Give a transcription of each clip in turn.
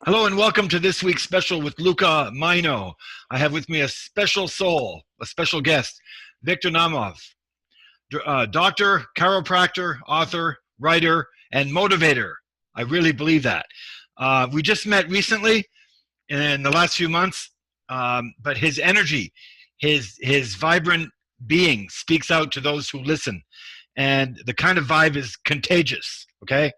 Hello and welcome to this week's special with Luca Majno. I have with me a special soul, a special guest, Vic Naumov, doctor, chiropractor, author, writer, and motivator. I really believe that. We just met recently in the last few months, but his energy, his vibrant being speaks out to those who listen. And the kind of vibe is contagious, okay?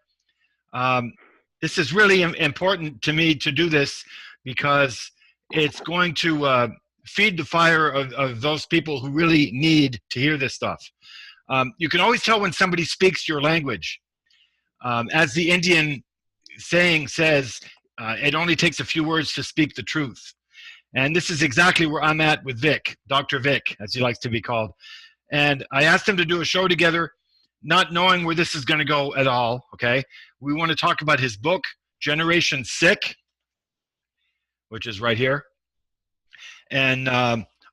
This is really important to me to do this because it's going to feed the fire of those people who really need to hear this stuff. You can always tell when somebody speaks your language. As the Indian saying says, it only takes a few words to speak the truth. And this is exactly where I'm at with Vic, Dr. Vic, as he likes to be called. And I asked him to do a show together, not knowing where this is going to go at all, okay? We want to talk about his book, Generation Sick, which is right here. And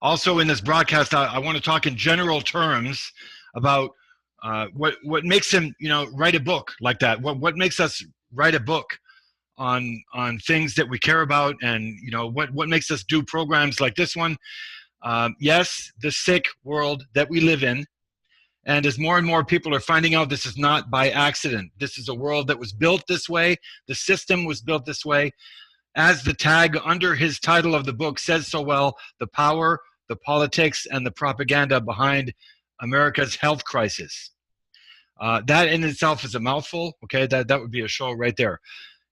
also in this broadcast, I want to talk in general terms about what makes him, write a book like that. What makes us write a book on things that we care about, and what makes us do programs like this one. Yes, the sick world that we live in. And as more and more people are finding out, this is not by accident. This is a world that was built this way. The system was built this way. As the tag under his title of the book says so well, the power, the politics, and the propaganda behind America's health crisis. That in itself is a mouthful, okay? That would be a show right there.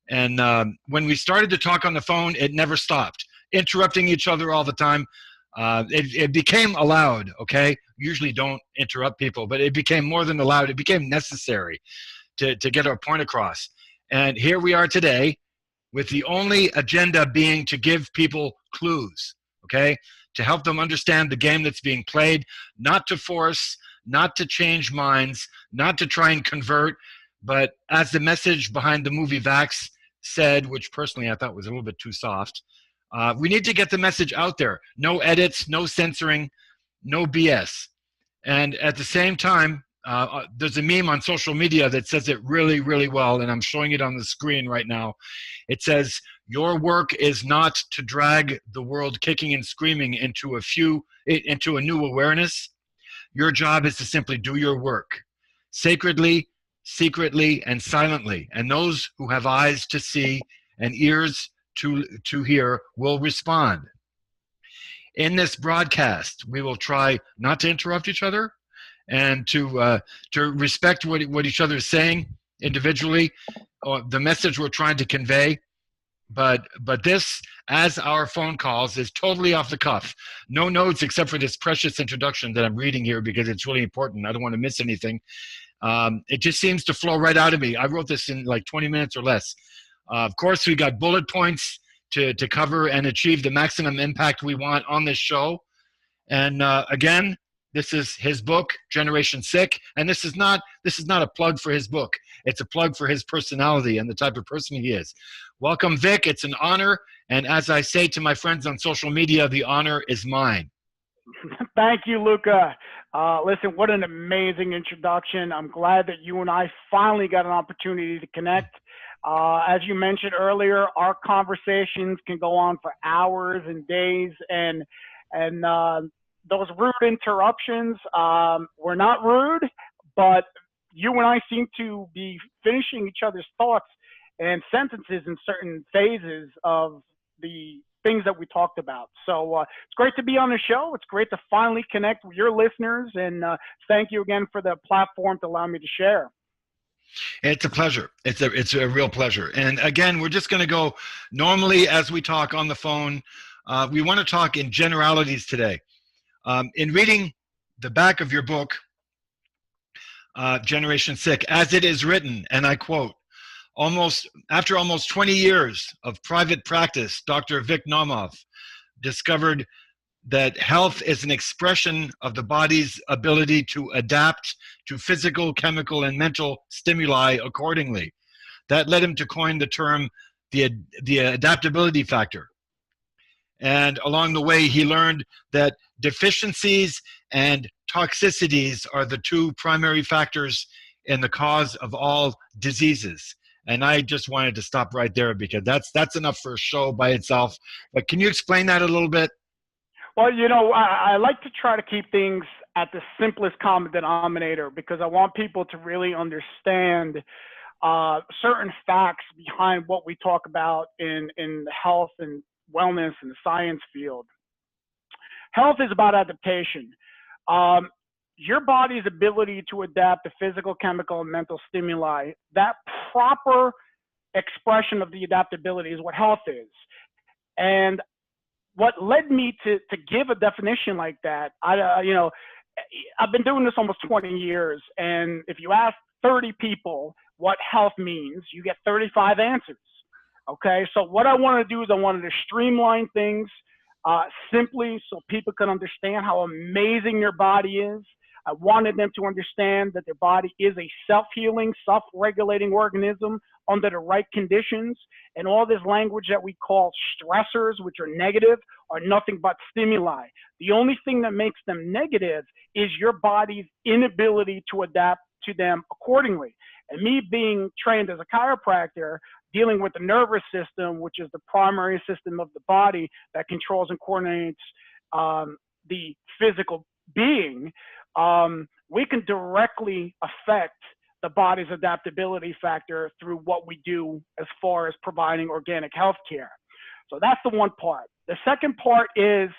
And when we started to talk on the phone, it never stopped. Interrupting each other all the time. It became allowed, okay? Usually don't interrupt people, but it became more than allowed. It became necessary to get our point across. And here we are today with the only agenda being to give people clues, okay? To help them understand the game that's being played, not to force, not to change minds, not to try and convert, but as the message behind the movie Vax said, which personally I thought was a little bit too soft, we need to get the message out there. No edits, no censoring, no BS. And at the same time, there's a meme on social media that says it really, really well, and I'm showing it on the screen right now. It says, your work is not to drag the world kicking and screaming into a new awareness. Your job is to simply do your work, sacredly, secretly, and silently. And those who have eyes to see and ears to hear will respond. In this broadcast, we will try not to interrupt each other and to respect what each other is saying individually, or the message we're trying to convey. But this, as our phone calls, is totally off the cuff. No notes except for this precious introduction that I'm reading here because it's really important. I don't want to miss anything. It just seems to flow right out of me. I wrote this in like 20 minutes or less. Of course, we got bullet points to cover and achieve the maximum impact we want on this show. And again, this is his book, Generation Sick. And this is not a plug for his book. It's a plug for his personality and the type of person he is. Welcome, Vic. It's an honor. And as I say to my friends on social media, the honor is mine. Thank you, Luca. Listen, what an amazing introduction. I'm glad that you and I finally got an opportunity to connect. As you mentioned earlier, our conversations can go on for hours and days, and those rude interruptions, were not rude, but you and I seem to be finishing each other's thoughts and sentences in certain phases of the things that we talked about. So it's great to be on the show. It's great to finally connect with your listeners, and thank you again for the platform to allow me to share. It's a pleasure. It's a real pleasure. And again, we're just going to go normally as we talk on the phone. We want to talk in generalities today. In reading the back of your book, Generation Sick, as it is written, and I quote, after almost 20 years of private practice, Dr. Vic Naumov discovered that health is an expression of the body's ability to adapt to physical, chemical, and mental stimuli accordingly. That led him to coin the term the adaptability factor. And along the way, he learned that deficiencies and toxicities are the two primary factors in the cause of all diseases. And I just wanted to stop right there because that's enough for a show by itself. But can you explain that a little bit? Well, I like to try to keep things at the simplest common denominator because I want people to really understand certain facts behind what we talk about in health and wellness and the science field. Health is about adaptation. Um, your body's ability to adapt to physical, chemical, and mental stimuli, that proper expression of the adaptability is what health is. And what led me to give a definition like that, I've been doing this almost 20 years, and if you ask 30 people what health means, you get 35 answers. Okay, so what I want to do is I wanted to streamline things simply so people can understand how amazing their body is. I wanted them to understand that their body is a self-healing, self-regulating organism under the right conditions. And all this language that we call stressors, which are negative, are nothing but stimuli. The only thing that makes them negative is your body's inability to adapt to them accordingly. And me being trained as a chiropractor, dealing with the nervous system, which is the primary system of the body that controls and coordinates the physical being, we can directly affect the body's adaptability factor through what we do as far as providing organic health care. So that's the one part. The second part is,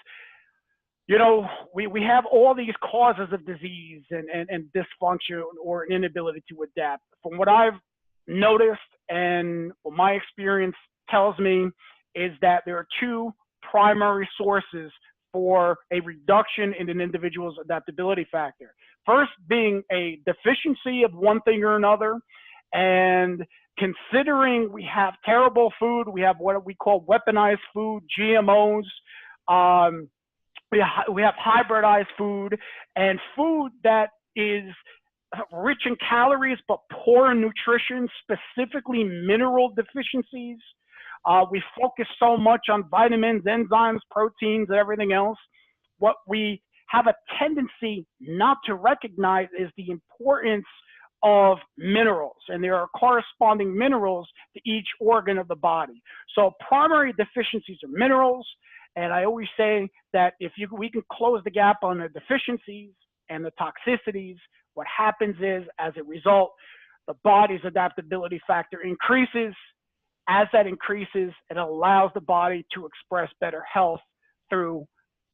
we have all these causes of disease and dysfunction or inability to adapt. From what I've noticed and what my experience tells me is that there are two primary sources for a reduction in an individual's adaptability factor. First being a deficiency of one thing or another, and considering we have terrible food, we have what we call weaponized food, GMOs, we have hybridized food, and food that is rich in calories but poor in nutrition, specifically mineral deficiencies. We focus so much on vitamins, enzymes, proteins, and everything else. What we have a tendency not to recognize is the importance of minerals, and there are corresponding minerals to each organ of the body. So primary deficiencies are minerals, and I always say that if we can close the gap on the deficiencies and the toxicities, what happens is, as a result, the body's adaptability factor increases. As that increases, it allows the body to express better health through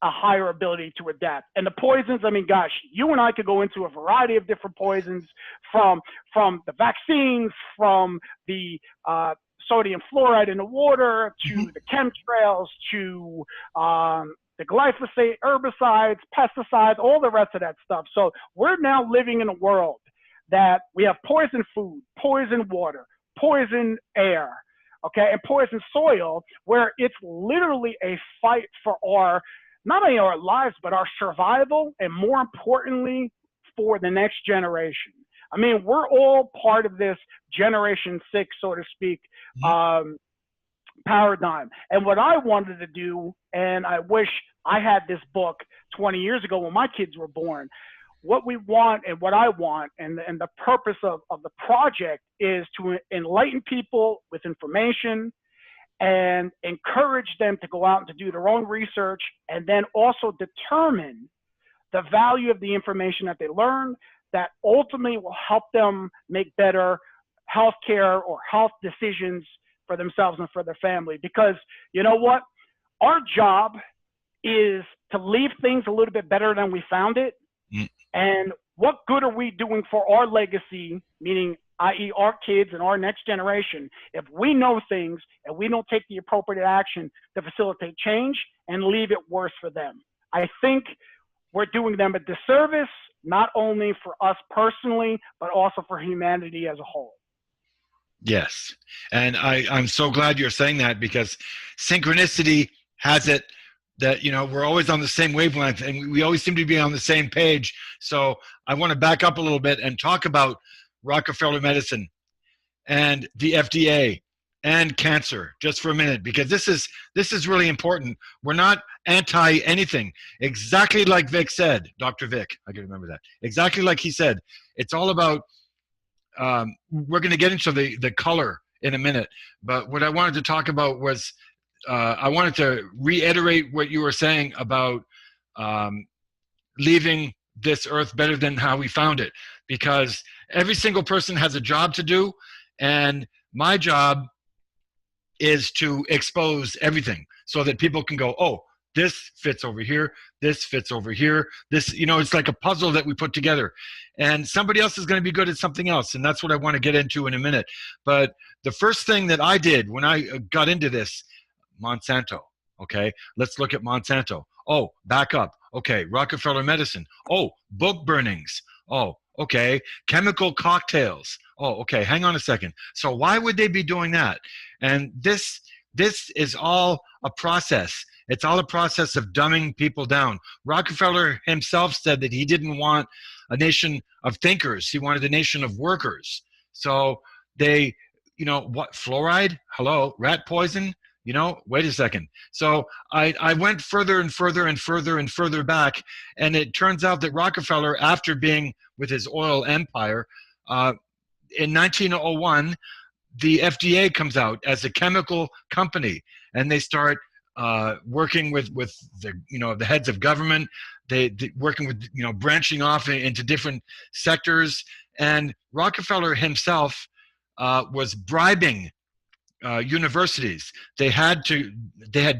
a higher ability to adapt. And the poisons, I mean, gosh, you and I could go into a variety of different poisons, from the vaccines, from the sodium fluoride in the water, to the chemtrails, to the glyphosate, herbicides, pesticides, all the rest of that stuff. So we're now living in a world that we have poison food, poison water, poison air, okay, and poison soil, where it's literally a fight for not only our lives, but our survival, and more importantly, for the next generation. I mean, we're all part of this Generation 6, so to speak, paradigm. And what I wanted to do, and I wish I had this book 20 years ago when my kids were born, what we want and what I want and the purpose of the project is to enlighten people with information and encourage them to go out and to do their own research, and then also determine the value of the information that they learn that ultimately will help them make better healthcare or health decisions for themselves and for their family. Because you know what? Our job is to leave things a little bit better than we found it. And what good are we doing for our legacy, meaning i.e. our kids and our next generation, if we know things and we don't take the appropriate action to facilitate change and leave it worse for them? I think we're doing them a disservice, not only for us personally, but also for humanity as a whole. Yes. And I'm so glad you're saying that, because synchronicity has it that, we're always on the same wavelength and we always seem to be on the same page. So I want to back up a little bit and talk about Rockefeller medicine and the FDA and cancer just for a minute, because this is really important. We're not anti anything. Exactly like Vic said, Dr. Vic, I can remember that. Exactly like he said, it's all about we're going to get into the color in a minute, but what I wanted to talk about was I wanted to reiterate what you were saying about leaving this earth better than how we found it, because every single person has a job to do, and my job is to expose everything so that people can go, oh, this fits over here, this fits over here, this, you know, it's like a puzzle that we put together, and somebody else is going to be good at something else, and that's what I want to get into in a minute. But the first thing that I did when I got into this, Monsanto, okay, let's look at Monsanto. Oh, back up. Okay, Rockefeller Medicine. Oh, book burnings. Oh, okay, chemical cocktails. Oh, okay, hang on a second. So why would they be doing that? And this is all a process. It's all a process of dumbing people down. Rockefeller himself said that he didn't want a nation of thinkers. He wanted a nation of workers. So they, you know, what, fluoride? Hello, rat poison? You know, wait a second. So I went further and further and further and further back, and it turns out that Rockefeller, after being with his oil empire, in 1901, the FDA comes out as a chemical company, and they start working with the, you know, the heads of government. They working with, you know, branching off into different sectors, and Rockefeller himself was bribing universities. They had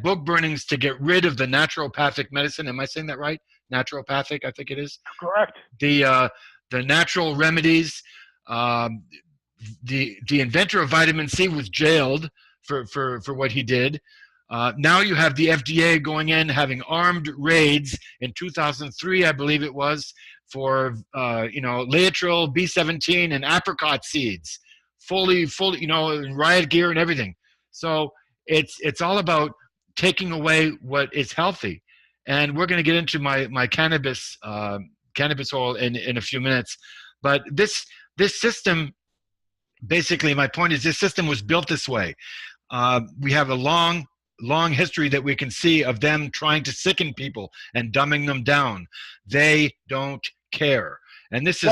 book burnings to get rid of the naturopathic medicine. Am I saying that right? Naturopathic, I think it is. Correct. The natural remedies. The inventor of vitamin C was jailed for what he did. Now you have the FDA going in, having armed raids in 2003, I believe it was, for you know, Laetrile, B17, and apricot seeds. Fully, you know, riot gear and everything. So it's all about taking away what is healthy, and we're going to get into my cannabis oil in a few minutes. But this system, basically, my point is, this system was built this way. We have a long history that we can see of them trying to sicken people and dumbing them down. They don't care. And this is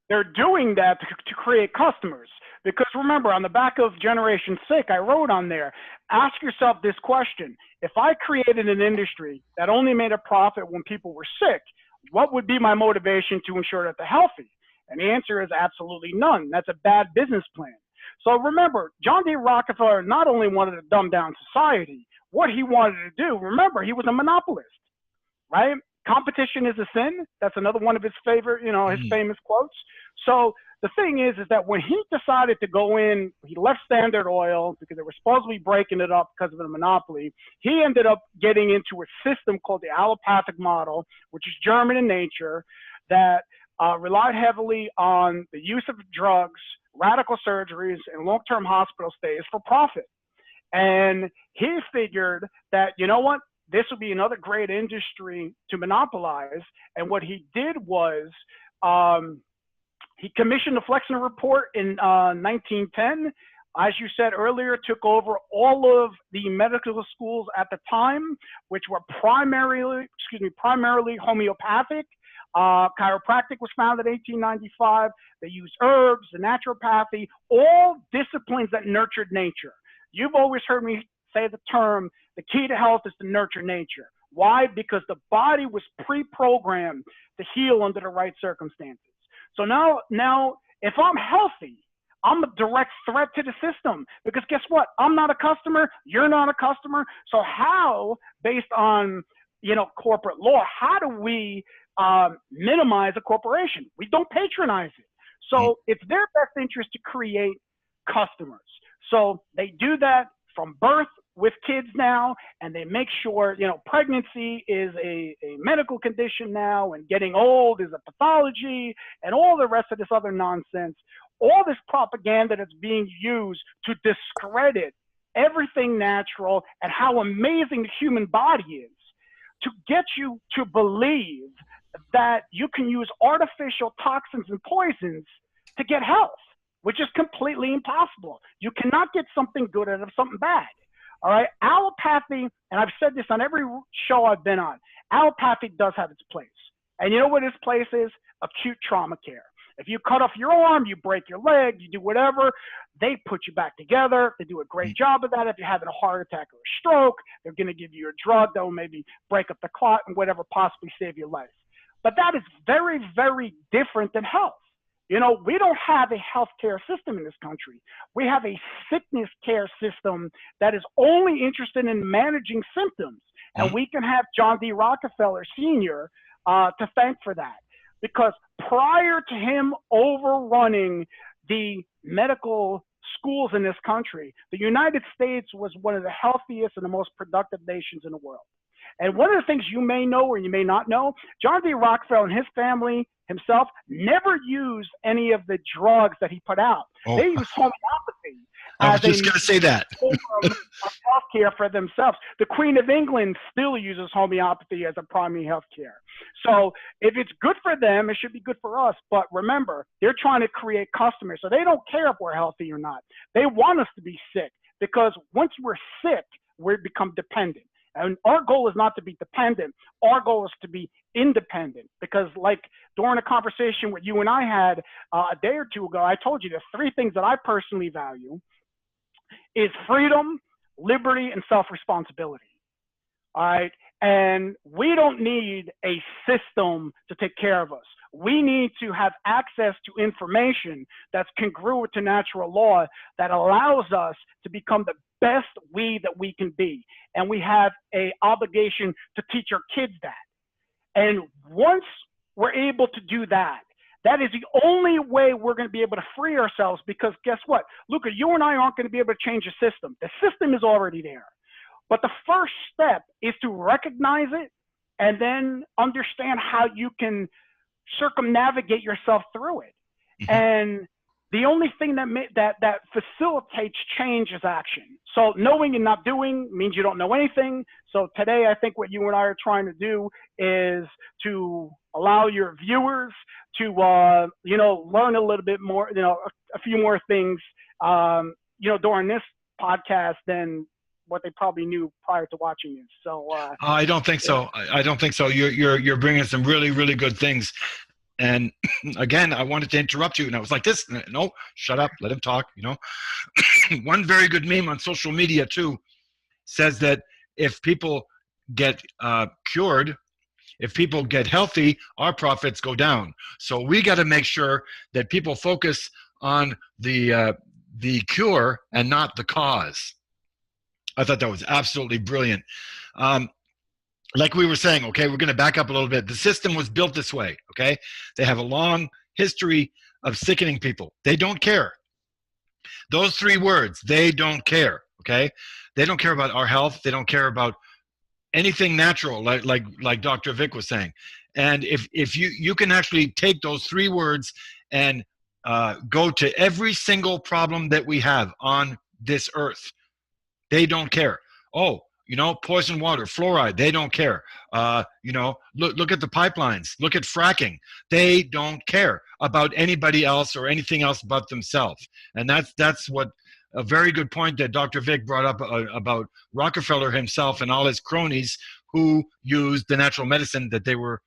they're doing that to create customers. Because remember, on the back of Generation Sick, I wrote on there, ask yourself this question. If I created an industry that only made a profit when people were sick, what would be my motivation to ensure that they're healthy? And the answer is absolutely none. That's a bad business plan. So remember, John D. Rockefeller not only wanted to dumb down society, what he wanted to do, remember, he was a monopolist, right? Competition is a sin. That's another one of his favorite, you know, his famous quotes. So the thing is that when he decided to go in, he left Standard Oil because they were supposed to be breaking it up because of the monopoly. He ended up getting into a system called the allopathic model, which is German in nature, that relied heavily on the use of drugs, radical surgeries, and long-term hospital stays for profit. And he figured that, you know what, this would be another great industry to monopolize. And what he did was he commissioned the Flexner Report in 1910. As you said earlier, took over all of the medical schools at the time, which were primarily homeopathic. Chiropractic was founded in 1895. They used herbs, the naturopathy, all disciplines that nurtured nature. You've always heard me say the term, the key to health is to nurture nature. Why? Because the body was pre-programmed to heal under the right circumstances. So now if I'm healthy, I'm a direct threat to the system, because guess what? I'm not a customer. You're not a customer. So how, based on, you know, corporate law, how do we minimize a corporation? We don't patronize it. So it's their best interest to create customers. So they do that from birth with kids now, and they make sure, you know, pregnancy is a medical condition now, and getting old is a pathology, and all the rest of this other nonsense. All this propaganda that's being used to discredit everything natural and how amazing the human body is, to get you to believe that you can use artificial toxins and poisons to get health, which is completely impossible. You cannot get something good out of something bad. All right, allopathy, and I've said this on every show I've been on, allopathy does have its place. And you know what its place is? Acute trauma care. If you cut off your arm, you break your leg, you do whatever, they put you back together. They do a great job of that. If you're having a heart attack or a stroke, they're going to give you a drug that will maybe break up the clot and whatever, possibly save your life. But that is very, very different than health. You know, we don't have a healthcare system in this country. We have a sickness care system that is only interested in managing symptoms. And we can have John D. Rockefeller Sr. To thank for that. Because prior to him overrunning the medical schools in this country, the United States was one of the healthiest and the most productive nations in the world. And one of the things you may know or you may not know, John D. Rockefeller and his family himself never used any of the drugs that he put out. They used homeopathy. I was just going to say that. Healthcare for themselves. The Queen of England still uses homeopathy as a primary healthcare. So if it's good for them, it should be good for us. But remember, they're trying to create customers. So they don't care if we're healthy or not. They want us to be sick, because once we're sick, we become dependent. And our goal is not to be dependent. Our goal is to be independent. Because like during a conversation with you and I had a day or two ago, I told you the three things that I personally value is freedom, liberty, and self-responsibility. All right. And we don't need a system to take care of us. We need to have access to information that's congruent to natural law that allows us to become the best we that we can be. And we have an obligation to teach our kids that. And once we're able to do that, that is the only way we're going to be able to free ourselves, because guess what? Luca, you and I aren't going to be able to change the system. The system is already there. But the first step is to recognize it and then understand how you can circumnavigate yourself through it. And the only thing that facilitates change is action. So knowing and not doing means you don't know anything. So today, I think what you and I are trying to do is to allow your viewers to, learn a little bit more, a few more things, during this podcast than what they probably knew prior to watching this. So I don't think so. I don't think so. You're bringing some really, really good things. And again, I wanted to interrupt you, and I was like this. No, shut up. Let him talk. One very good meme on social media too says that if people get cured, if people get healthy, our profits go down. So we got to make sure that people focus on the cure and not the cause. I thought that was absolutely brilliant. Like we were saying, okay, we're going to back up a little bit. The system was built this way, okay? They have a long history of sickening people. They don't care. Those three words, they don't care, okay? They don't care about our health. They don't care about anything natural, like Dr. Vic was saying. And if you can actually take those three words and go to every single problem that we have on this earth, they don't care. Oh, poison water, fluoride, they don't care. Look at the pipelines, look at fracking. They don't care about anybody else or anything else but themselves. And that's what a very good point that Dr. Vic brought up about Rockefeller himself and all his cronies who used the natural medicine that they were,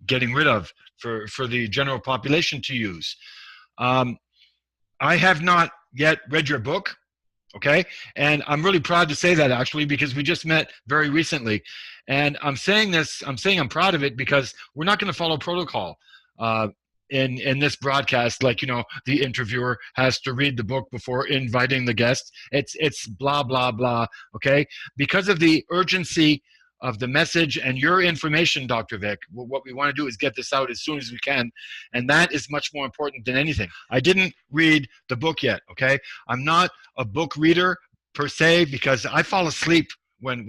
getting rid of for the general population to use. I have not yet read your book. Okay. And I'm really proud to say that, actually, because we just met very recently. And I'm saying I'm proud of it because we're not going to follow protocol in this broadcast. Like, the interviewer has to read the book before inviting the guest. It's blah, blah, blah. Okay. Because of the urgency of the message and your information, Dr. Vic, what we want to do is get this out as soon as we can. And that is much more important than anything. I didn't read the book yet, okay? I'm not a book reader per se because I fall asleep when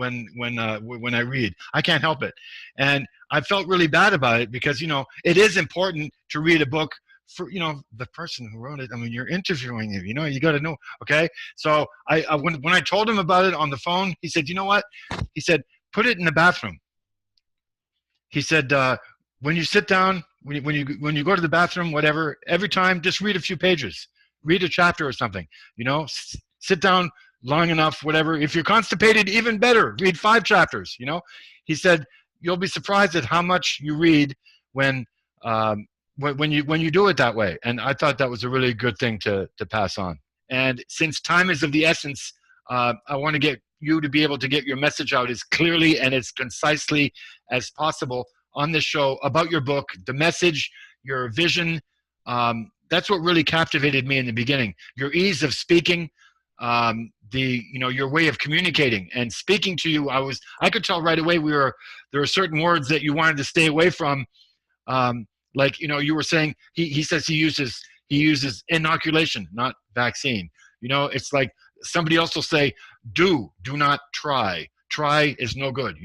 I read. I can't help it. And I felt really bad about it because, it is important to read a book for, the person who wrote it. I mean, you're interviewing him, you got to know, okay? So when I told him about it on the phone, he said, you know what? He said, put it in the bathroom. He said, when you sit down, when you go to the bathroom, whatever, every time, just read a few pages, read a chapter or something, sit down long enough, whatever. If you're constipated, even better, read 5 chapters, He said, you'll be surprised at how much you read when when you do it that way. And I thought that was a really good thing to pass on. And since time is of the essence, I want to get you to be able to get your message out as clearly and as concisely as possible on this show about your book, the message, your vision. That's what really captivated me in the beginning. Your ease of speaking, your way of communicating and speaking to you. I could tell right away there are certain words that you wanted to stay away from. You were saying, he says he uses inoculation, not vaccine. It's like somebody else will say, do not try. Try is no good,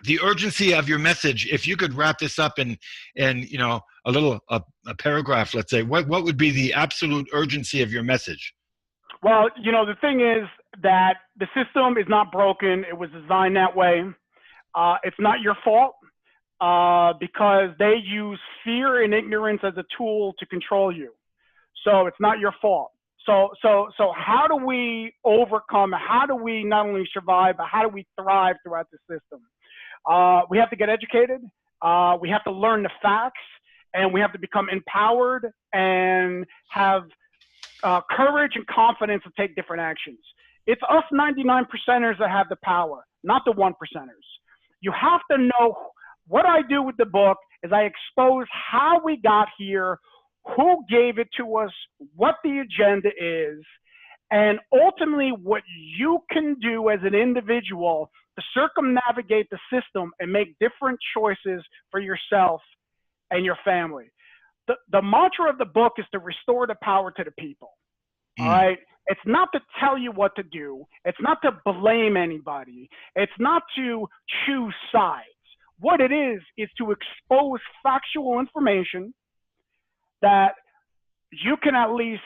the urgency of your message, if you could wrap this up in a paragraph, let's say, what would be the absolute urgency of your message? Well, the thing is that the system is not broken. It was designed that way. It's not your fault because they use fear and ignorance as a tool to control you. So it's not your fault. So how do we overcome? How do we not only survive, but how do we thrive throughout the system? We have to get educated. We have to learn the facts, and we have to become empowered and have courage and confidence to take different actions. It's us 99%ers that have the power, not the 1%ers. You have to know what I do with the book is I expose how we got here, who gave it to us, what the agenda is, and ultimately what you can do as an individual to circumnavigate the system and make different choices for yourself and your family. The mantra of the book is to restore the power to the people. All right? It's not to tell you what to do. It's not to blame anybody. It's not to choose sides. What it is to expose factual information that you can at least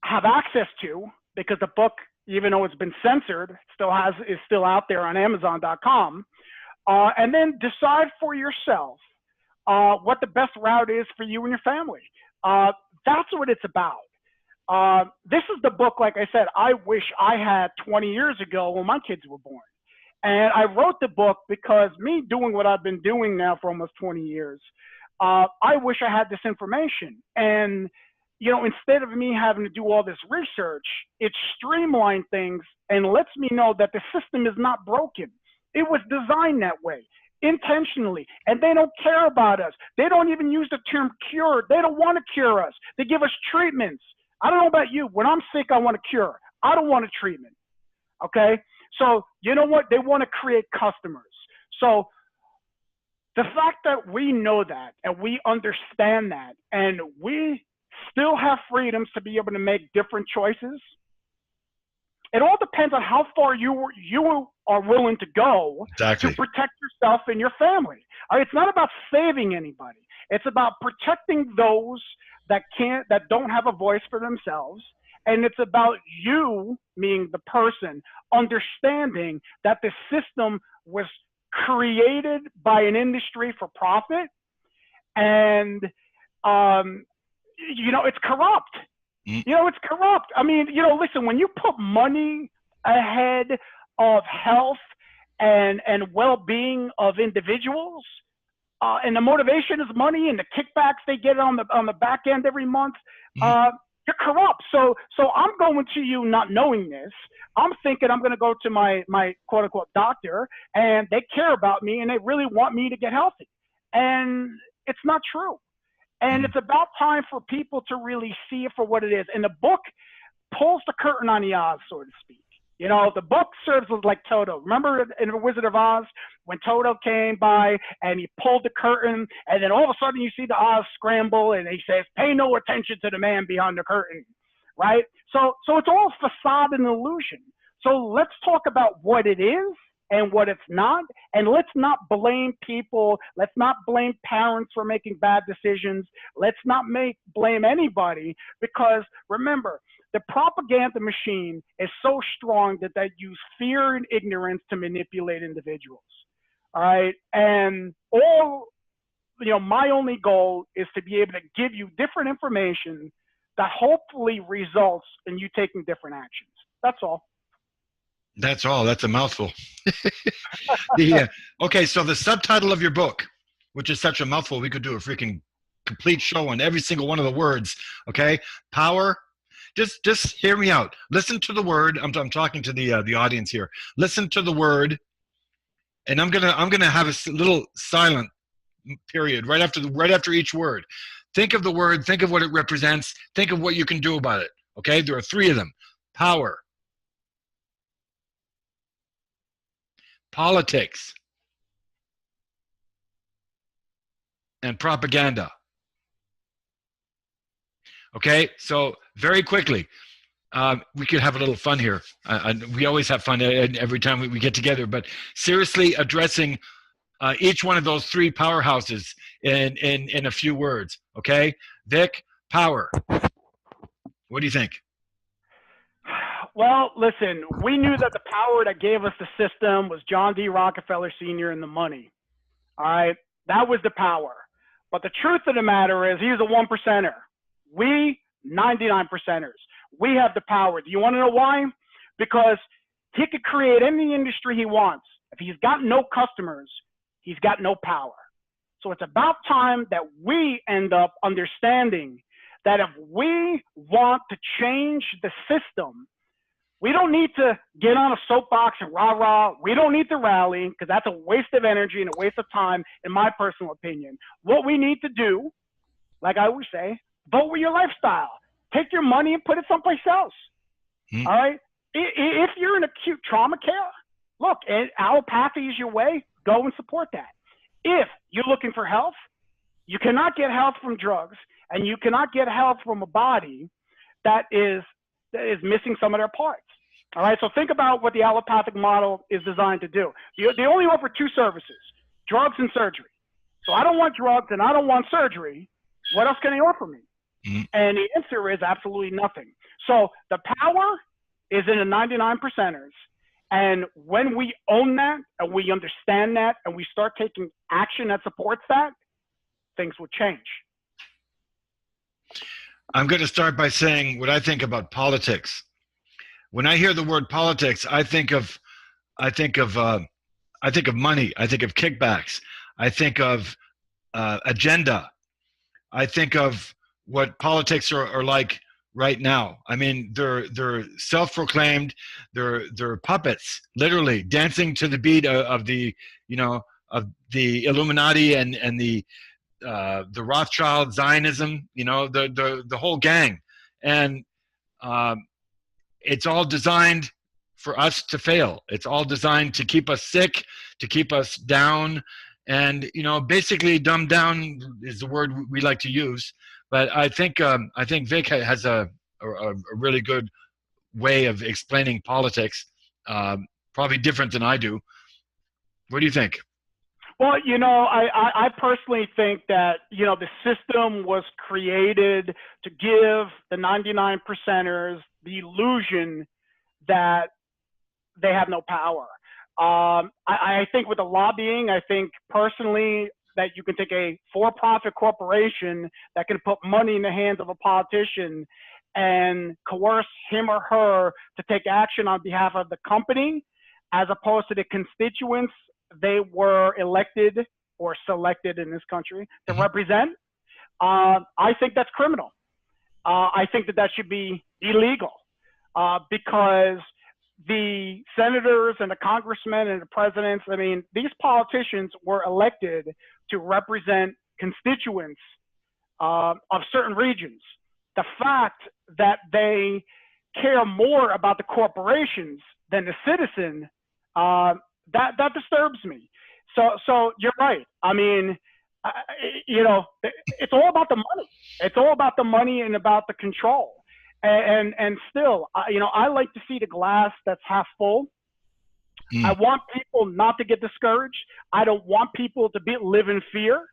have access to, because the book, even though it's been censored, is still out there on Amazon.com, and then decide for yourself what the best route is for you and your family. That's what it's about. This is the book, like I said, I wish I had 20 years ago when my kids were born. And I wrote the book because me doing what I've been doing now for almost 20 years, I wish I had this information. And instead of me having to do all this research, it streamlined things and lets me know that the system is not broken. It was designed that way, intentionally. And they don't care about us. They don't even use the term cure. They don't want to cure us. They give us treatments. I don't know about you. When I'm sick, I want a cure. I don't want a treatment. Okay? So you know what? They want to create customers. So the fact that we know that and we understand that and we still have freedoms to be able to make different choices, it all depends on how far you are willing to go to protect yourself and your family. It's not about saving anybody. It's about protecting those that don't have a voice for themselves. And it's about you, meaning the person, understanding that the system was created by an industry for profit, and it's corrupt. It's corrupt. I mean, listen, when you put money ahead of health and well-being of individuals, and the motivation is money and the kickbacks they get on the back end every month, you're corrupt. So I'm going to you not knowing this. I'm thinking I'm going to go to my quote unquote doctor, and they care about me and they really want me to get healthy. And it's not true. And it's about time for people to really see it for what it is. And the book pulls the curtain on the Oz, so to speak. The book serves as like Toto. Remember in The Wizard of Oz when Toto came by and he pulled the curtain, and then all of a sudden you see the Oz scramble and he says, "Pay no attention to the man behind the curtain," right? So it's all facade and illusion. So let's talk about what it is and what it's not, and let's not blame people. Let's not blame parents for making bad decisions. Let's not blame anybody, because remember, the propaganda machine is so strong that they use fear and ignorance to manipulate individuals. All right. And my only goal is to be able to give you different information that hopefully results in you taking different actions. That's all. That's all. That's a mouthful. Okay. So the subtitle of your book, which is such a mouthful. We could do a freaking complete show on every single one of the words. Okay, power. Just hear me out. Listen to the word. I'm talking to the audience here. Listen to the word, and I'm gonna have a little silent period right after each word. Think of the word. Think of what it represents. Think of what you can do about it. Okay, there are three of them: power, politics, and propaganda. Okay, so very quickly, we could have a little fun here. We always have fun every time we get together, but seriously addressing each one of those three powerhouses in a few words. Okay, Vic, power. What do you think? Well, listen, we knew that the power that gave us the system was John D. Rockefeller Sr. and the money. All right, that was the power. But the truth of the matter is, he's a 1%er. We 99%ers. We have the power. Do you want to know why? Because he could create any industry he wants. If he's got no customers, he's got no power. So it's about time that we end up understanding that if we want to change the system, we don't need to get on a soapbox and rah-rah. We don't need to rally, because that's a waste of energy and a waste of time, in my personal opinion. What we need to do, like I always say, vote with your lifestyle. Take your money and put it someplace else. All right? If you're in acute trauma care, look, allopathy is your way. Go and support that. If you're looking for health, you cannot get health from drugs, and you cannot get health from a body that is missing some of their parts. All right, so think about what the allopathic model is designed to do. They only offer two services: drugs and surgery. So I don't want drugs and I don't want surgery. What else can they offer me? And the answer is absolutely nothing. So the power is in the 99%ers. And when we own that and we understand that and we start taking action that supports that, things will change. I'm going to start by saying what I think about politics. When I hear the word politics, I think of money. I think of kickbacks. I think of agenda. I think of what politics are like right now. I mean, they're self-proclaimed. They're puppets, literally dancing to the beat of the Illuminati and the Rothschild Zionism. The whole gang, and it's all designed for us to fail. It's all designed to keep us sick, to keep us down, and basically dumbed down is the word we like to use. But I think Vic has a really good way of explaining politics, probably different than I do. What do you think? Well, I personally think that, the system was created to give the 99%ers the illusion that they have no power. I think with the lobbying, I think personally that you can take a for-profit corporation that can put money in the hands of a politician and coerce him or her to take action on behalf of the company, as opposed to the constituents they were elected or selected in this country to represent. I think that's criminal. I think that should be illegal, because the senators and the congressmen and the presidents, I mean, these politicians were elected to represent constituents of certain regions. The fact that they care more about the corporations than the citizen, that disturbs me. So you're right. I mean, it's all about the money. It's all about the money and about the control. And still, I like to see the glass that's half full. I want people not to get discouraged. I don't want people to live in fear.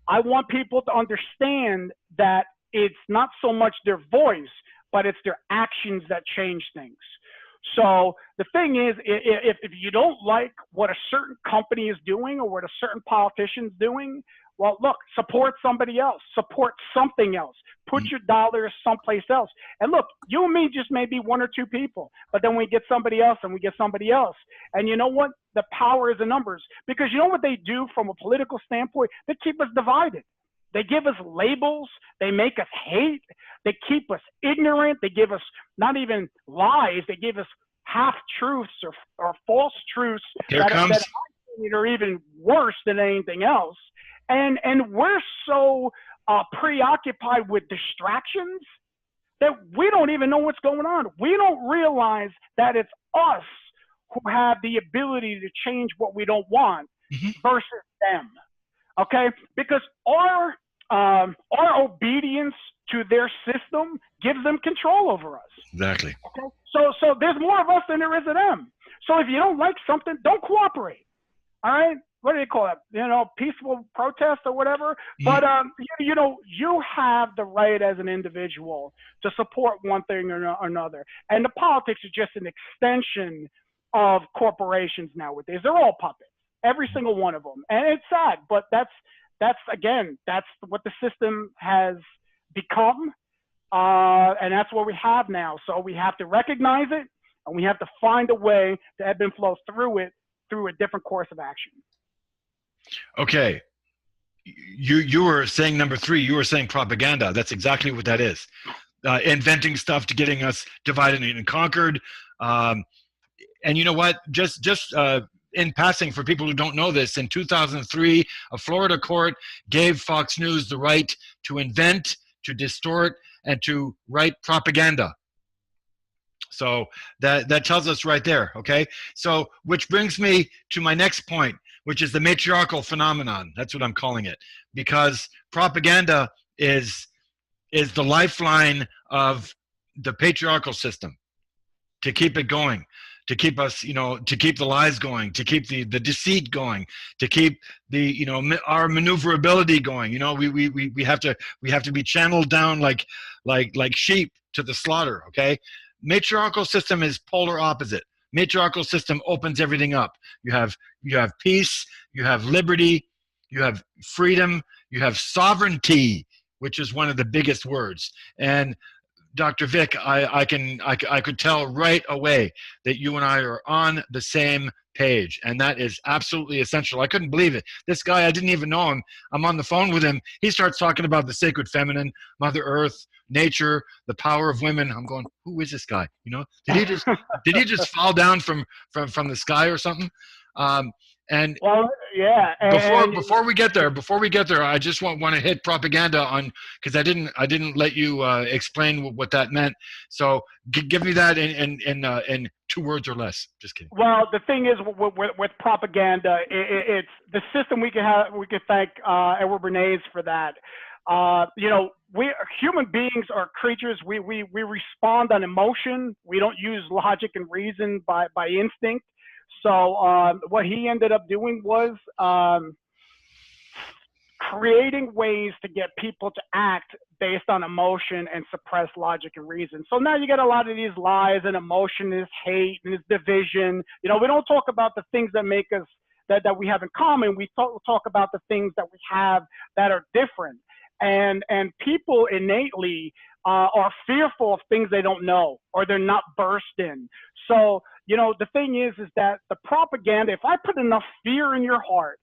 I want people to understand that it's not so much their voice, but it's their actions that change things. So the thing is, if you don't like what a certain company is doing or what a certain politician's doing, Well, look, support somebody else, support something else, put your dollars someplace else. And look, you and me just may be one or two people, but then we get somebody else and we get somebody else. And you know what? The power is in numbers, because you know what they do from a political standpoint? They keep us divided. They give us labels. They make us hate. They keep us ignorant. They give us not even lies. They give us half truths or false truths that are even worse than anything else. And we're so preoccupied with distractions that we don't even know what's going on. We don't realize that it's us who have the ability to change what we don't want versus them. Okay, because our obedience to their system gives them control over us. Exactly. Okay? So there's more of us than there is of them. So if you don't like something, don't cooperate. All right? What do they call it? You know, peaceful protest or whatever. But you know, you have the right as an individual to support one thing or another. And the politics are just an extension of corporations nowadays. They're all puppets, every single one of them. And it's sad, but that's what the system has become, and that's what we have now. So we have to recognize it, and we have to find a way to ebb and flow through it through a different course of action. Okay. You were saying number 3. You were saying propaganda. That's exactly what that is. Inventing stuff to getting us divided and conquered. And you know what? Just in passing, for people who don't know this, in 2003, a Florida court gave Fox News the right to invent, to distort, and to write propaganda. So that tells us right there, okay? So, which brings me to my next point, which is the matriarchal phenomenon. That's what I'm calling it, because propaganda is the lifeline of the patriarchal system to keep it going, to keep us, you know, to keep the lies going, to keep the deceit going, to keep the, you know, our maneuverability going. You know, we have to be channeled down like sheep to the slaughter. Okay, matriarchal system is polar opposite. Matriarchal system opens everything up. You have peace, you have liberty, you have freedom, you have sovereignty, which is one of the biggest words. And Dr. Vic, I could tell right away that you and I are on the same page, and that is absolutely essential. I couldn't believe it. This guy, I didn't even know him. I'm on the phone with him. He starts talking about the sacred feminine, Mother Earth, nature, the power of women. I'm going, who is this guy? You know, did he just fall down from the sky or something? And well, yeah. Before we get there, I just want to hit propaganda on, because I didn't let you explain what that meant. So give me that in 2 words or less. Just kidding. Well, the thing is with propaganda, it's the system. We can thank Edward Bernays for that. You know, we human beings are creatures. We respond on emotion. We don't use logic and reason by instinct. So what he ended up doing was creating ways to get people to act based on emotion and suppress logic and reason. So now you get a lot of these lies and emotion, this hate and this division. You know, we don't talk about the things that make us, that we have in common. We talk about the things that we have that are different. And people innately are fearful of things they don't know, or they're not versed in. So, you know, the thing is that the propaganda, if I put enough fear in your heart,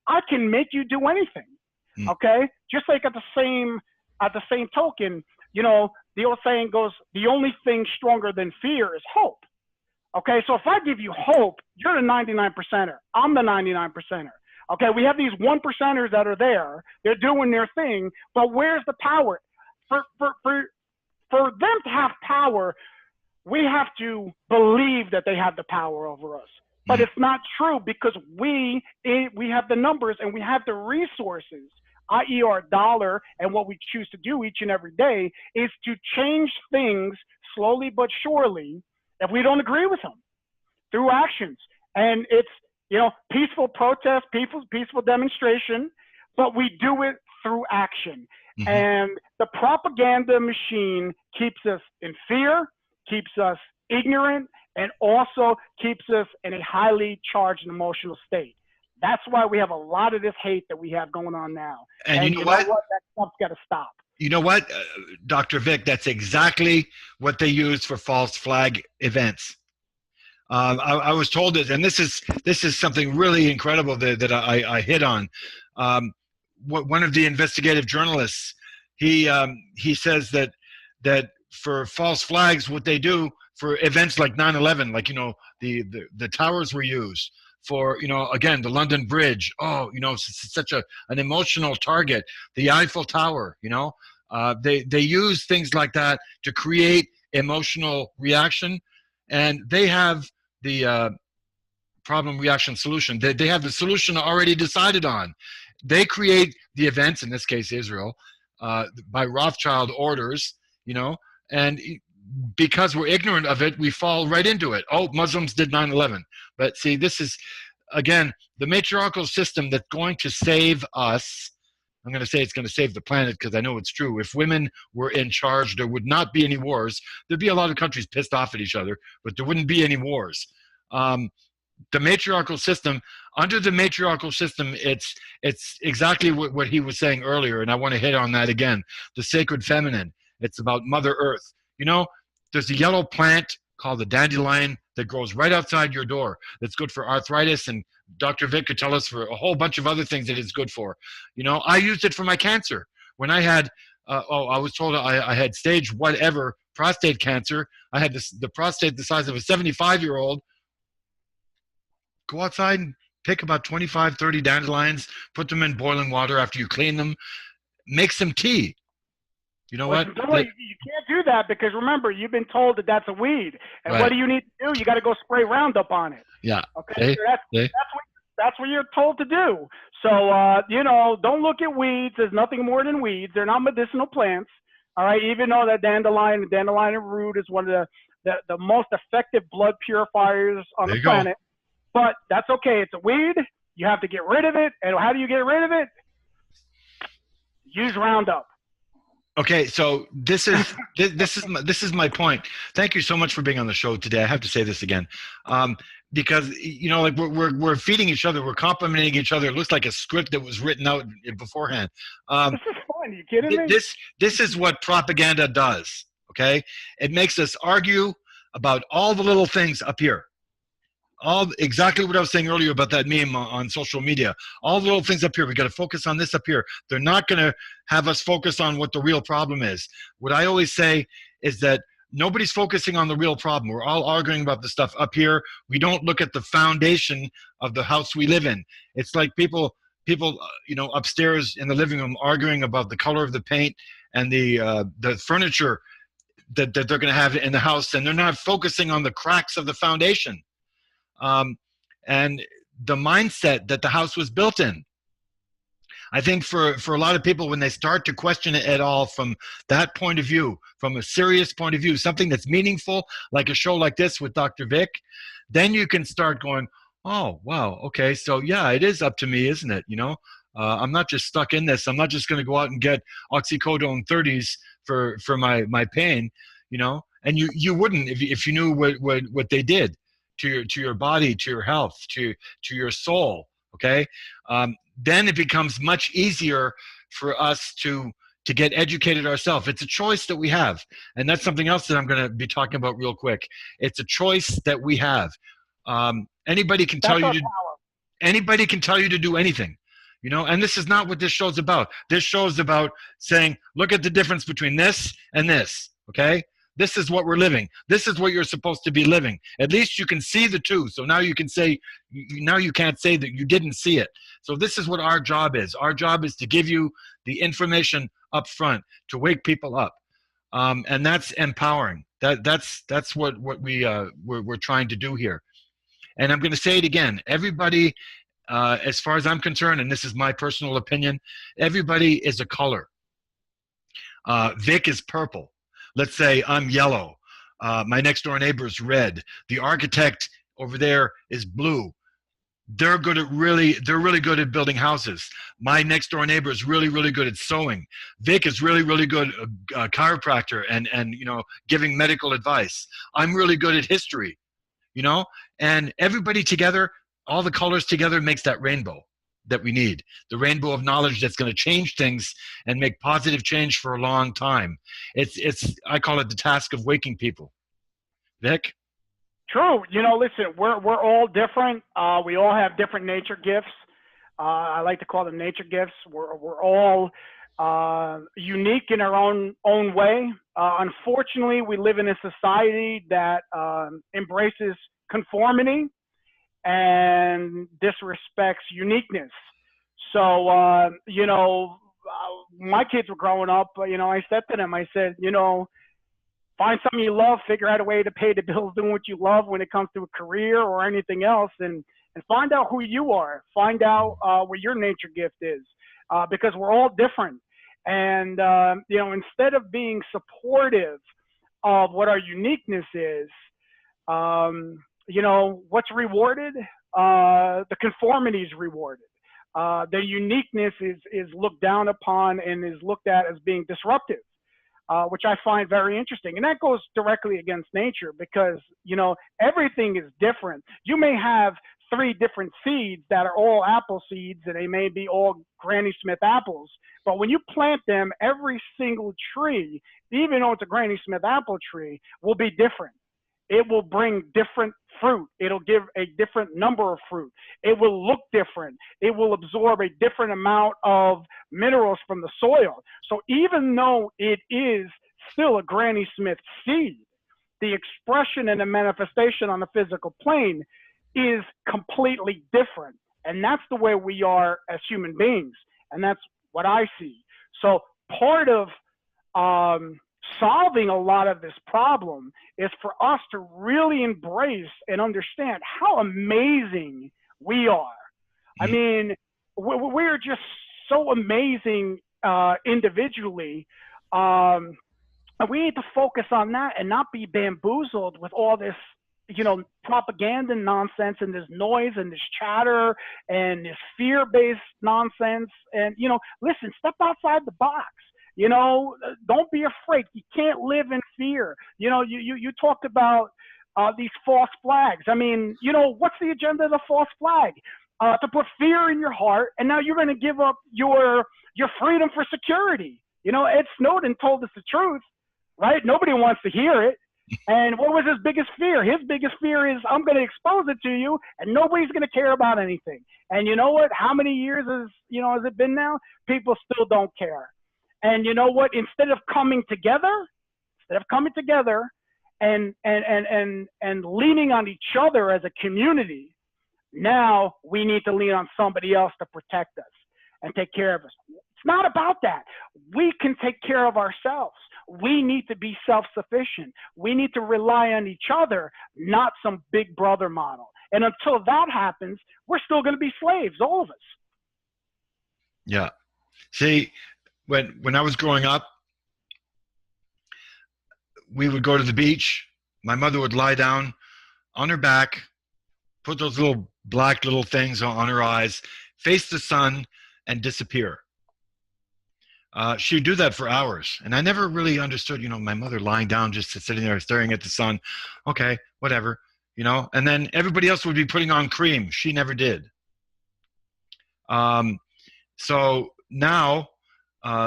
I can make you do anything. Okay? Just like at the same token, you know, the old saying goes, the only thing stronger than fear is hope. Okay? So if I give you hope, you're the 99%er. I'm the 99%er. Okay? We have these 1%ers that are there. They're doing their thing, but where's the power? For them to have power, we have to believe that they have the power over us. But it's not true, because we have the numbers and we have the resources, i.e. our dollar, and what we choose to do each and every day is to change things slowly but surely if we don't agree with them through actions. And it's, you know, peaceful protest, peaceful demonstration, but we do it through action. And the propaganda machine keeps us in fear, keeps us ignorant, and also keeps us in a highly charged and emotional state. That's why we have a lot of this hate that we have going on now. And you know what? That stuff's got to stop. You know what, Dr. Vic? That's exactly what they use for false flag events. I was told this, and this is something really incredible that I hit on. One of the investigative journalists, he says that for false flags, what they do for events like 9/11, like, you know, the towers were used for, you know, again, the London Bridge. Oh, you know, it's such an emotional target. The Eiffel Tower, you know, they use things like that to create emotional reaction, and they have the problem reaction solution. They have the solution already decided on. They create the events, in this case Israel, by Rothschild orders, you know, and because we're ignorant of it, we fall right into it. Oh, Muslims did 9/11. But see, this is, again, the matriarchal system that's going to save us. I'm going to say it's going to save the planet because I know it's true. If women were in charge, there would not be any wars. There'd be a lot of countries pissed off at each other, but there wouldn't be any wars. The matriarchal system, under the matriarchal system, it's exactly what he was saying earlier, and I want to hit on that again. The sacred feminine. It's about Mother Earth. You know, there's a yellow plant called the dandelion that grows right outside your door that's good for arthritis, and Dr. Vic could tell us for a whole bunch of other things that it's good for. You know, I used it for my cancer. When I had, I was told I had stage whatever prostate cancer. I had the prostate the size of a 75-year-old. Go outside and pick about 25, 30 dandelions, put them in boiling water after you clean them, make some tea. You know what? You can't do that because remember, you've been told that that's a weed. And right. What do you need to do? You got to go spray Roundup on it. Yeah. Okay. That's what you're told to do. So, you know, don't look at weeds as nothing more than weeds. They're not medicinal plants. All right. Even though that dandelion root is one of the most effective blood purifiers on the planet. But that's okay. It's a weed. You have to get rid of it. And how do you get rid of it? Use Roundup. Okay, so this is my point. Thank you so much for being on the show today. I have to say this again, because, you know, like we're feeding each other, we're complimenting each other. It looks like a script that was written out beforehand. This is fun. Are you kidding me? This is what propaganda does. Okay, it makes us argue about all the little things up here. Exactly what I was saying earlier about that meme on social media. All the little things up here, we got to focus on this up here. They're not going to have us focus on what the real problem is. What I always say is that nobody's focusing on the real problem. We're all arguing about the stuff up here. We don't look at the foundation of the house we live in. It's like people, you know, upstairs in the living room arguing about the color of the paint and the furniture that they're going to have in the house, and they're not focusing on the cracks of the foundation. And the mindset that the house was built in. I think for a lot of people, when they start to question it at all from that point of view, from a serious point of view, something that's meaningful, like a show like this with Dr. Vic, then you can start going, oh, wow, okay, so yeah, it is up to me, isn't it? You know, I'm not just stuck in this. I'm not just going to go out and get oxycodone 30s for my pain, you know, and you wouldn't if you knew what they did to your body, to your health, to your soul. Okay. Then it becomes much easier for us to get educated ourselves. It's a choice that we have. And that's something else that I'm going to be talking about real quick. It's a choice that we have. Anybody can tell you to do anything, you know, and this is not what this show's about. This show's about saying, look at the difference between this and this. Okay. This is what we're living. This is what you're supposed to be living. At least you can see the two. So now you can say, now you can't say that you didn't see it. So this is what our job is. Our job is to give you the information up front, to wake people up. And that's empowering. That's what we're trying to do here. And I'm going to say it again. Everybody, as far as I'm concerned, and this is my personal opinion, everybody is a color. Vic is purple. Let's say I'm yellow. My next door neighbor is red. The architect over there is blue. They're really good at building houses. My next door neighbor is really good at sewing. Vic is really good chiropractor and you know, giving medical advice. I'm really good at history, you know, and everybody together, all the colors together makes that rainbow that we need, the rainbow of knowledge that's going to change things and make positive change for a long time. I call it the task of waking people. Vic? True. Listen, we're all different. We all have different nature gifts. I like to call them nature gifts. We're all unique in our own way. Unfortunately, we live in a society that embraces conformity and disrespects uniqueness. So, my kids were growing up, I said to them, I said, find something you love, figure out a way to pay the bills doing what you love when it comes to a career or anything else, and find out who you are. Find out what your nature gift is, because we're all different. And, instead of being supportive of what our uniqueness is, what's rewarded? The conformity is rewarded. The uniqueness is looked down upon and is looked at as being disruptive, which I find very interesting. And that goes directly against nature because, everything is different. You may have 3 different seeds that are all apple seeds and they may be all Granny Smith apples. But when you plant them, every single tree, even though it's a Granny Smith apple tree, will be different. It will bring different fruit. It'll give a different number of fruit. It will look different. It will absorb a different amount of minerals from the soil. So even though it is still a Granny Smith seed, the expression and the manifestation on the physical plane is completely different. And that's the way we are as human beings. And that's what I see. So part of solving a lot of this problem is for us to really embrace and understand how amazing we are. I mean, we're just so amazing individually. And we need to focus on that and not be bamboozled with all this, propaganda nonsense and this noise and this chatter and this fear-based nonsense. And, listen, step outside the box. Don't be afraid. You can't live in fear. You talked about these false flags. I mean, what's the agenda of the false flag? To put fear in your heart, and now you're going to give up your freedom for security. Ed Snowden told us the truth, right? Nobody wants to hear it. And what was his biggest fear? His biggest fear is, I'm going to expose it to you, and nobody's going to care about anything. And you know what? How many years has it been now? People still don't care. And you know what? Instead of coming together and leaning on each other as a community, now we need to lean on somebody else to protect us and take care of us. It's not about that. We can take care of ourselves. We need to be self-sufficient. We need to rely on each other, not some big brother model. And until that happens, we're still going to be slaves, all of us. Yeah. See, when I was growing up, we would go to the beach. My mother would lie down on her back, put those little black little things on her eyes, face the sun, and disappear. She would do that for hours. And I never really understood, my mother lying down, just sitting there staring at the sun. Okay, whatever, And then everybody else would be putting on cream. She never did. So now,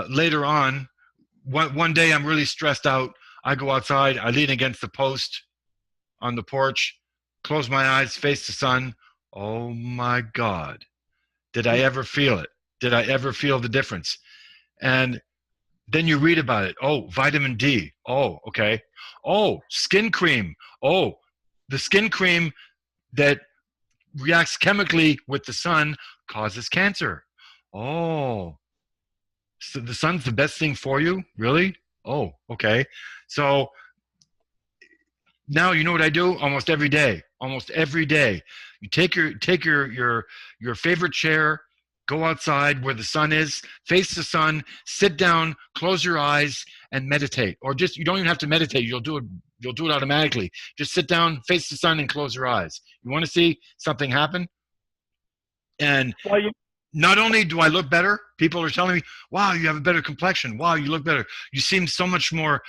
later on, one day I'm really stressed out. I go outside. I lean against the post on the porch, close my eyes, face the sun. Oh, my God. Did I ever feel it? Did I ever feel the difference? And then you read about it. Oh, vitamin D. Oh, okay. Oh, skin cream. Oh, the skin cream that reacts chemically with the sun causes cancer. Oh, so the sun's the best thing for you? Really? Oh, okay. So now you know what I do almost every day. Almost every day. You take your favorite chair, go outside where the sun is, face the sun, sit down, close your eyes, and meditate. Or just, you don't even have to meditate. You'll do it automatically. Just sit down, face the sun, and close your eyes. You want to see something happen? And not only do I look better, people are telling me, wow, you have a better complexion. Wow, you look better. You seem so much more,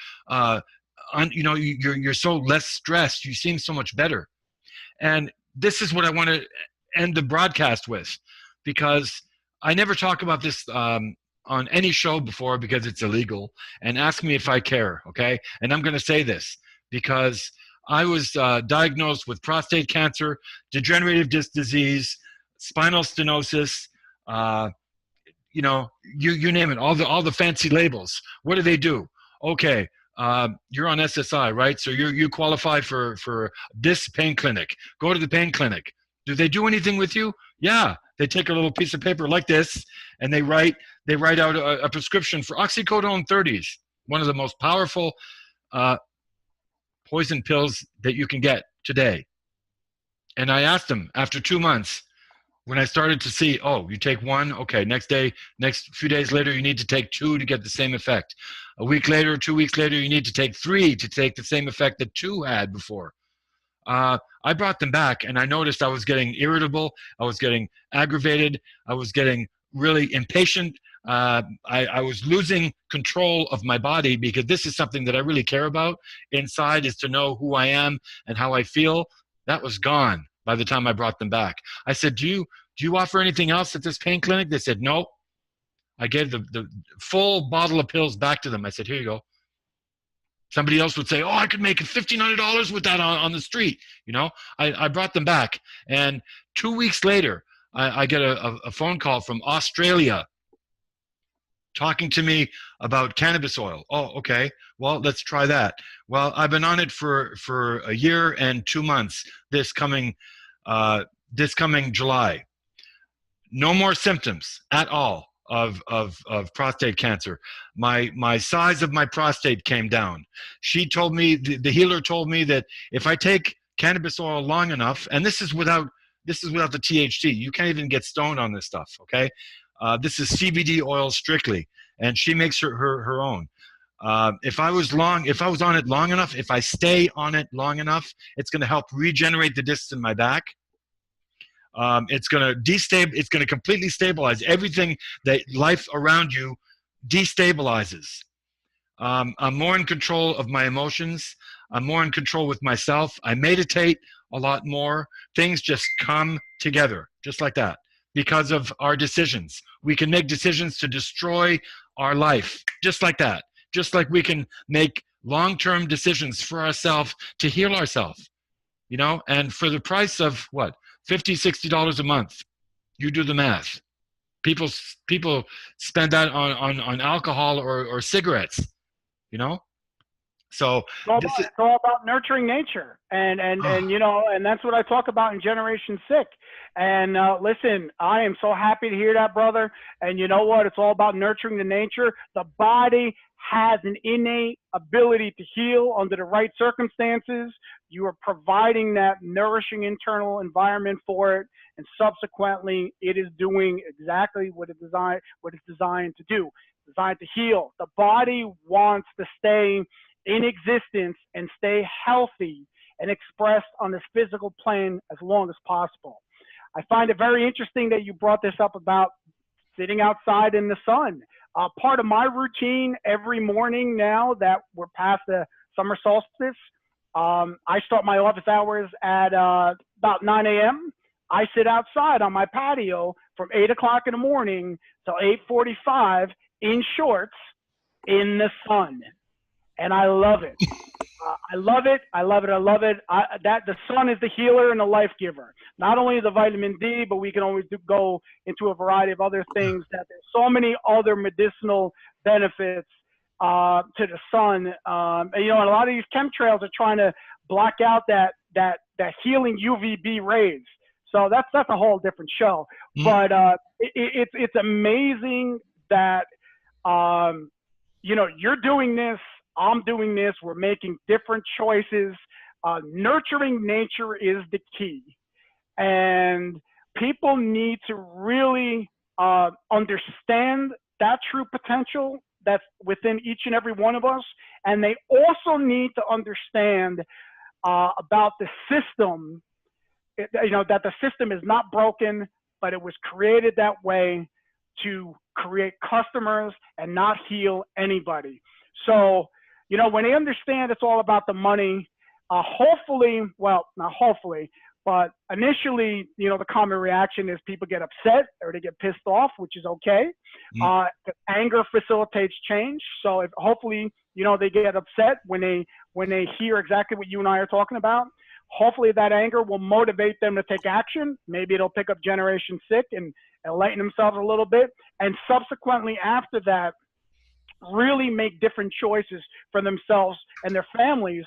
you're so less stressed. You seem so much better. And this is what I want to end the broadcast with, because I never talk about this on any show before because it's illegal, and ask me if I care, okay? And I'm going to say this because I was diagnosed with prostate cancer, degenerative disc disease, spinal stenosis, you know, you name it, all the fancy labels. What do? Okay, you're on SSI, right? So you qualify for this pain clinic. Go to the pain clinic. Do they do anything with you? Yeah, they take a little piece of paper like this, and they write out a prescription for oxycodone 30s, one of the most powerful poison pills that you can get today. And I asked them after 2 months, when I started to see, oh, you take one, okay, next few days later, you need to take 2 to get the same effect. A week later, 2 weeks later, you need to take 3 to take the same effect that 2 had before. I brought them back, and I noticed I was getting irritable, I was getting aggravated, I was getting really impatient. I was losing control of my body, because this is something that I really care about inside, is to know who I am and how I feel. That was gone by the time I brought them back. I said, do you offer anything else at this pain clinic? They said, no. I gave the full bottle of pills back to them. I said, here you go. Somebody else would say, oh, I could make $1,500 with that on the street. You know, I brought them back. And 2 weeks later, I get a phone call from Australia talking to me about cannabis oil. Oh, okay. Well, let's try that. Well, I've been on it for a year and 2 months this coming July. No more symptoms at all of prostate cancer. My size of my prostate came down. She told me, the healer told me, that if I take cannabis oil long enough, and this is without the THC, you can't even get stoned on this stuff, okay? This is CBD oil strictly, and she makes her own. If I was on it long enough, if I stay on it long enough, it's going to help regenerate the discs in my back. It's going to completely stabilize everything that life around you destabilizes. I'm more in control of my emotions. I'm more in control with myself. I meditate a lot more. Things just come together, just like that, because of our decisions. We can make decisions to destroy our life, just like that. Just like we can make long-term decisions for ourselves to heal ourselves, you know, and for the price of what? $50, $60 a month. You do the math. People spend that on alcohol or cigarettes, you know? So it's all about nurturing nature, and you know, and that's what I talk about in Generation Sick. And listen, I am so happy to hear that, brother. And you know what? It's all about nurturing the nature. The body has an innate ability to heal under the right circumstances. You are providing that nourishing internal environment for it, and subsequently, it is doing exactly what it's designed to do. It's designed to heal. The body wants to stay in existence and stay healthy and expressed on this physical plane as long as possible. I find it very interesting that you brought this up about sitting outside in the sun. Part of my routine every morning, now that we're past the summer solstice, I start my office hours at about 9 a.m. I sit outside on my patio from 8 o'clock in the morning till 8:45 in shorts in the sun. And I love it. I love it. I love it. I love it. That the sun is the healer and the life giver. Not only the vitamin D, but we can always go into a variety of other things. That there's so many other medicinal benefits to the sun. And, you know, and a lot of these chemtrails are trying to block out that healing UVB rays. So that's a whole different show. But it's amazing that you know, you're doing this. I'm doing this. We're making different choices. Nurturing nature is the key. And people need to really understand that true potential that's within each and every one of us. And they also need to understand about the system, you know, that the system is not broken, but it was created that way to create customers and not heal anybody. So, you know, when they understand it's all about the money, hopefully, well, not hopefully, But initially, you know, the common reaction is people get upset or they get pissed off, which is okay. The anger facilitates change. So if hopefully, you know, they get upset when they hear exactly what you and I are talking about. Hopefully that anger will motivate them to take action. Maybe it'll pick up Generation 6 and enlighten themselves a little bit. And subsequently after that, really make different choices for themselves and their families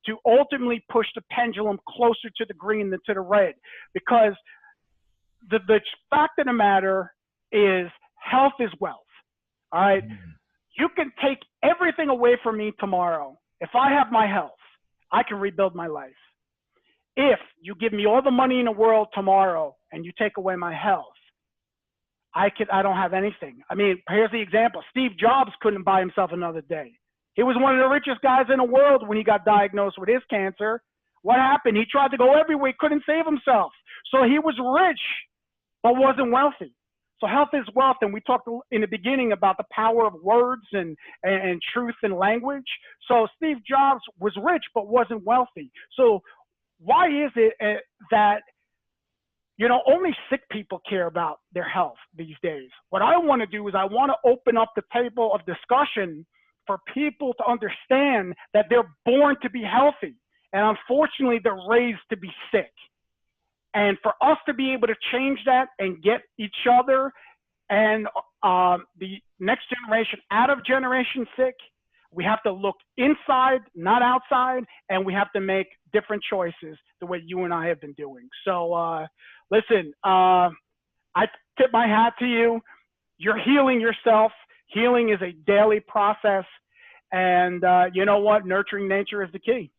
to ultimately push the pendulum closer to the green than to the red. Because the fact of the matter is health is wealth. All right. You can take everything away from me tomorrow. If I have my health, I can rebuild my life. If you give me all the money in the world tomorrow and you take away my health, I don't have anything. I mean, here's the example. Steve Jobs couldn't buy himself another day. He was one of the richest guys in the world when he got diagnosed with his cancer. What happened? He tried to go everywhere, couldn't save himself. So he was rich, but wasn't wealthy. So health is wealth. And we talked in the beginning about the power of words and truth and language. So Steve Jobs was rich, but wasn't wealthy. So why is it that, you know, only sick people care about their health these days? What I want to do is I want to open up the table of discussion for people to understand that they're born to be healthy. And unfortunately, they're raised to be sick. And for us to be able to change that and get each other and the next generation out of Generation 6, we have to look inside, not outside, and we have to make different choices the way you and I have been doing. So listen, I tip my hat to you. You're healing yourself. Healing is a daily process. And you know what? Nurturing nature is the key.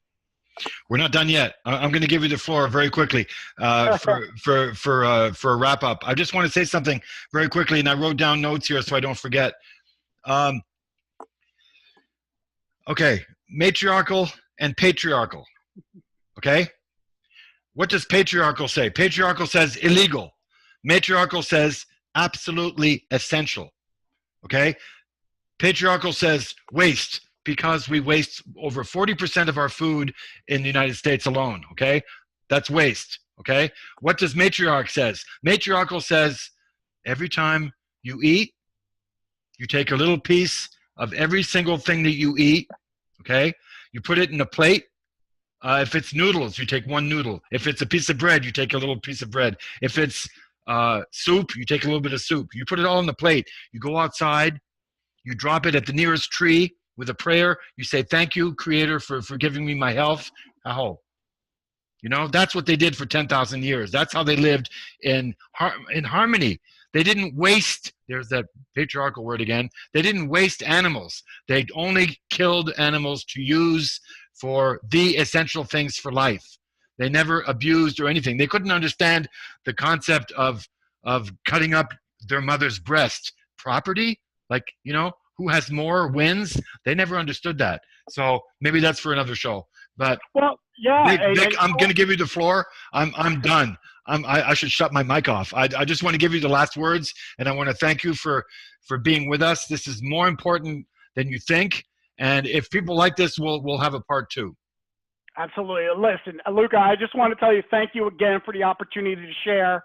We're not done yet. I'm going to give you the floor very quickly for a wrap up. I just want to say something very quickly, and I wrote down notes here so I don't forget. Okay, matriarchal and patriarchal. Okay, what does patriarchal say? Patriarchal says illegal. Matriarchal says absolutely essential. Okay, patriarchal says waste, because we waste over 40% of our food in the United States alone, okay? That's waste, okay? What does matriarch says? Matriarchal says every time you eat, you take a little piece of every single thing that you eat, okay? You put it in a plate. If it's noodles, you take one noodle. If it's a piece of bread, you take a little piece of bread. If it's soup, you take a little bit of soup. You put it all on the plate. You go outside, you drop it at the nearest tree, with a prayer, you say, thank you, Creator, for giving me my health. Aho. You know, that's what they did for 10,000 years. That's how they lived in harmony. They didn't waste, there's that patriarchal word again, they didn't waste animals. They only killed animals to use for the essential things for life. They never abused or anything. They couldn't understand the concept of cutting up their mother's breast. Property, like, you know, who has more wins? They never understood that. So maybe that's for another show. But well, yeah, Vic, I'm going to give you the floor. I'm done. I should shut my mic off. I just want to give you the last words, and I want to thank you for being with us. This is more important than you think. And if people like this, we'll have a part 2. Absolutely. Listen, Luca, I just want to tell you thank you again for the opportunity to share.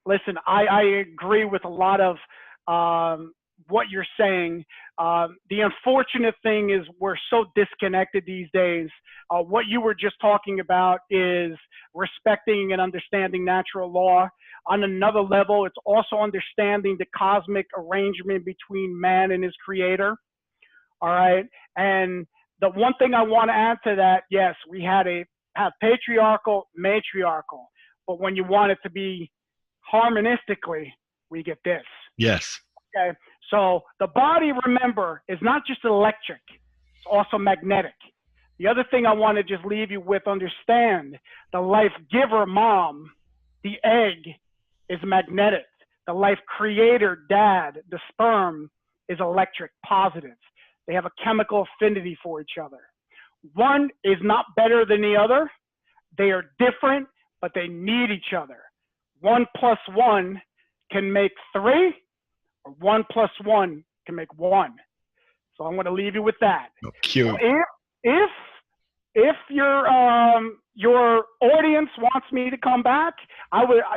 Listen, I agree with a lot of what you're saying. The unfortunate thing is we're so disconnected these days. What you were just talking about is respecting and understanding natural law. On another level, it's also understanding the cosmic arrangement between man and his creator. All right. And the one thing I want to add to that, yes, we have patriarchal, matriarchal, but when you want it to be harmonistically, we get this. Yes. Okay. So the body, remember, is not just electric, it's also magnetic. The other thing I want to just leave you with, understand the life giver, mom, the egg is magnetic. The life creator, dad, the sperm is electric, positive. They have a chemical affinity for each other. One is not better than the other. They are different, but they need each other. 1 + 1 can make 3. Or 1 + 1 can make 1. So I'm going to leave you with that. Oh, cute. If if your audience wants me to come back,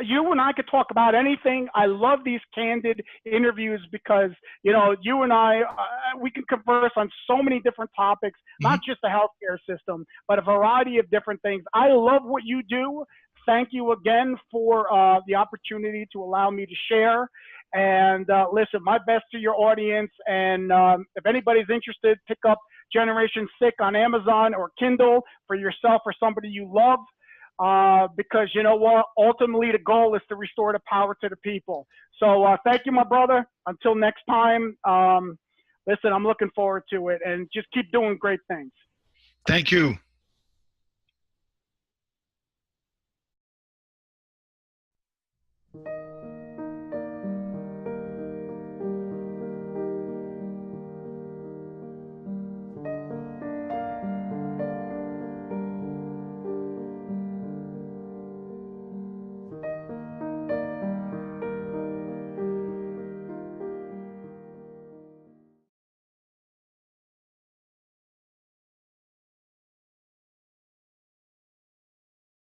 you and I could talk about anything. I love these candid interviews because, you know, you and I, we can converse on so many different topics, not just the healthcare system, but a variety of different things. I love what you do. Thank you again for the opportunity to allow me to share. And listen, my best to your audience. And if anybody's interested, pick up Generation Sick on Amazon or Kindle for yourself or somebody you love. Because you know what? Ultimately, the goal is to restore the power to the people. So thank you, my brother. Until next time, listen, I'm looking forward to it. And just keep doing great things. Thank you.